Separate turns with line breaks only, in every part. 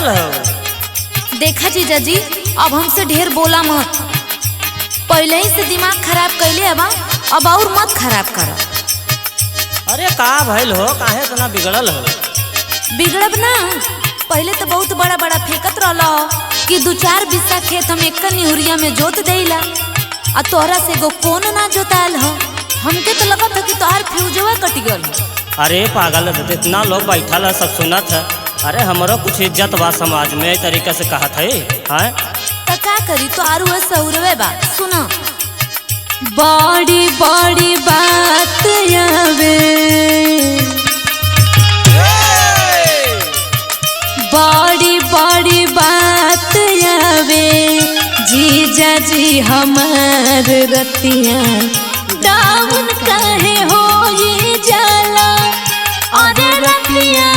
रहल हो?
देखा जीजा जी, अब हमसे ढेर बोला मत। पहले ही से दिमाग खराब कैले अब और मत खराब कर।
अरे का भइल हो, काहे इतना बिगड़ल हो?
बिगड़ब ना, पहले तो बहुत बड़ा बड़ा फेंकत रहला कि 2-4 बिस्सा खेत हम एक निहुरिया में जोत देला, आ तोहरा से एगो कौन ना जोताल हो। हमके तो लगत है कि तोहार फ्यूजवा कट गल।
अरे पागल, इतना लोग बैठल है, सब सुनत है। अरे हमारो कुछ इज्जत बा समाज में, इस तरीके से कहत है।
तो का करी, तो आरू है सौरवे बा। सुना, बड़ी बड़ी बात आवे, बड़ी बड़ी बात आवे, जीजा जी हमार रतिया डाउन काहे हो ये जाला। अरे रतिया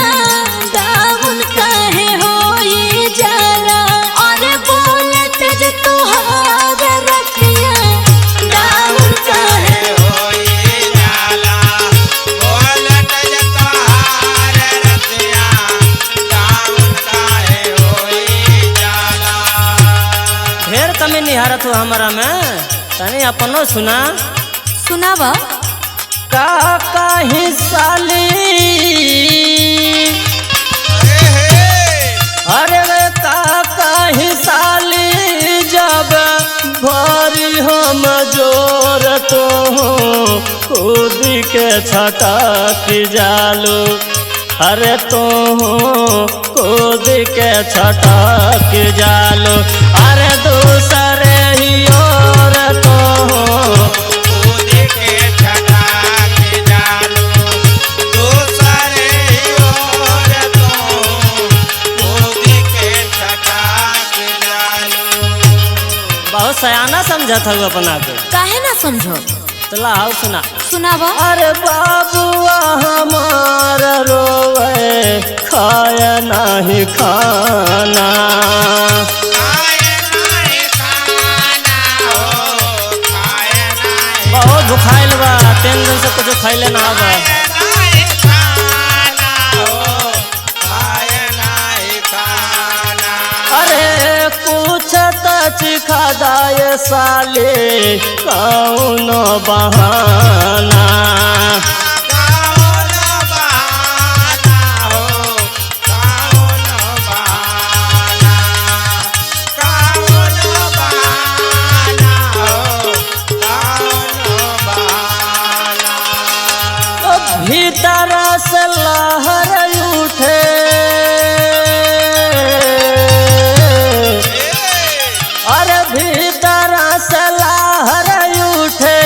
डाउन काहे हो ये जाला। अरे बोलत जे तोहार रतिया डाउन काहे
हो ये जाला। बोलत जे तोहार रतिया डाउन काहे हो ये जाला।
ढेर कमी निहारत हो हमारा में, तनी अपनो सुना।
सुनावा
का काहे साली, अरे वे का काहे साली, जब भारी हम जोर तो खुद के छटक जालो। अरे तो खुद के छटक जालो। अरे दूसरे ही और तो
खुद के छटक जालो। दूसरे ओर तो खुद के छटक जालो।
बहुत सयाना समझत हो अपना के।
काहे ना समझो,
चला आओ सुना।
सुनावा।
अरे बाबुआ हमार रोवे, खाया नहीं खाना।
खाए नहीं खाना हो, खाए नहीं
बहुत भुखाइल बा, 3 दिन से कुछ खाइले ना बा।
नहीं खाना हो, खाए नहीं खाना।
अरे कुछ चिखा दाए साले, कौन बहाना।
कौन बहाना हो, कौन बहाना। कौन बहाना हो, कौन बहाना।
भीतर से लहर उठे, अरे भीतर से लहर उठे,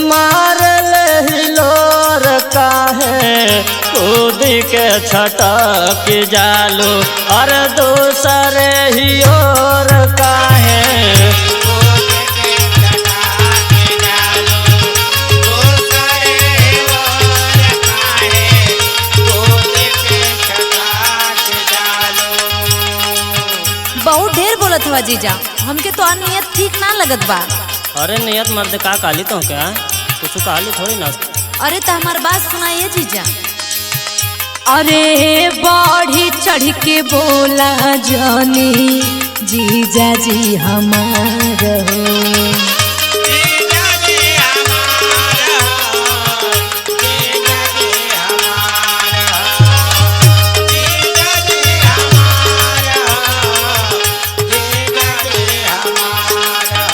मार ले हिलोर काहे कूद के छटक जालो। अरे दूसरे ही और काहे
खुद के छटक जालो। दूसरे ओर काहे खुद के छटक जालो।
बहुत ढेर बोलत हुआ जीजा, हमके तो नियत ठीक ना लगत बा।
अरे नियत मर्द का काली तो क्या, कुछ काली थोड़ी ना।
अरे तो हमार बात सुनाइए जीजा। अरे बढ़ी चढ़ के बोला जानी, जीजा जी हमार हो।
जीजा जी हमारा, जीजा जी हमारा, जीजा जी हमारा, जीजा जी हमारा।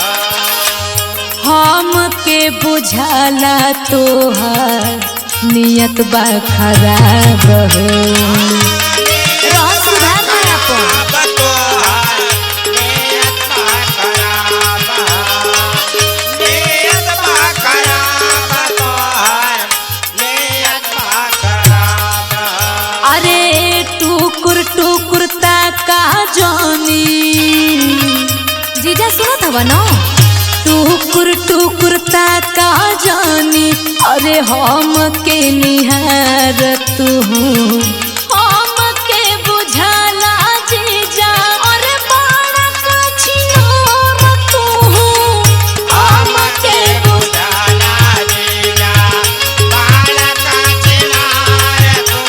हमके बुझाला तोहार नियत बा खराब हो। रह सुधार ना अपन।
अब तोहार नियत बा खराब हो। नियत बा खराब तोहार, नियत बा खराब हो।
अरे टुकुर टुकुर ताका जानी, जीजा सुनत हवा ना। टुकुर टुकुर ताका जानी, अरे हम के निहार तू, हम के बुझाला जीजा। अरे बड़ा कछियोर तू, हम के
बुझाला जीजा, बाला का चिनार तू।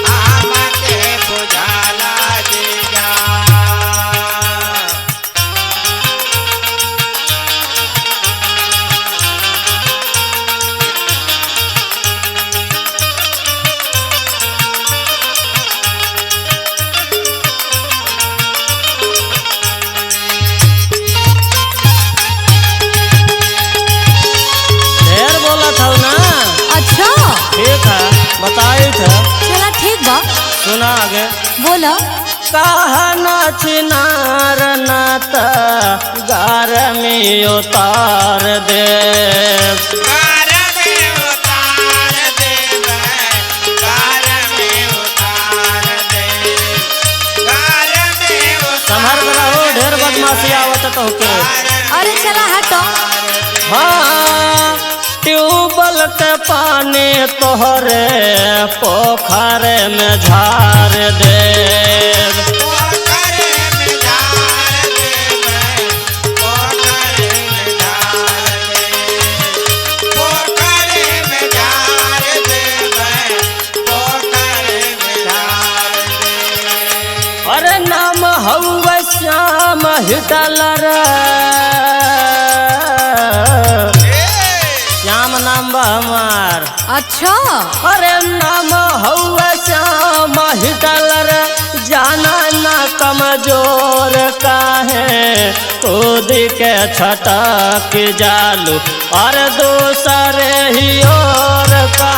हमके बुझाला जीजा।
सुना आगे।
बोलो।
कहना चिनार नात गार में उतार दे,
कार में उतार दे, कार में उतार दे, कार में उतार
संभर के रहो, ढेर बदमाशी आवत तो के।
अरे चला हटो।
हाँ ट्यूबवेल के पानी तोहरे पोखर में झार दे, अरे नाम हौवे श्याम हिटलर, श्याम नाम बा हमार।
अच्छा
अरे नाम हौवे श्याम हिटलर, जाना ना कमजोर काहे कूद के छटक जालू और दूसरे ही और का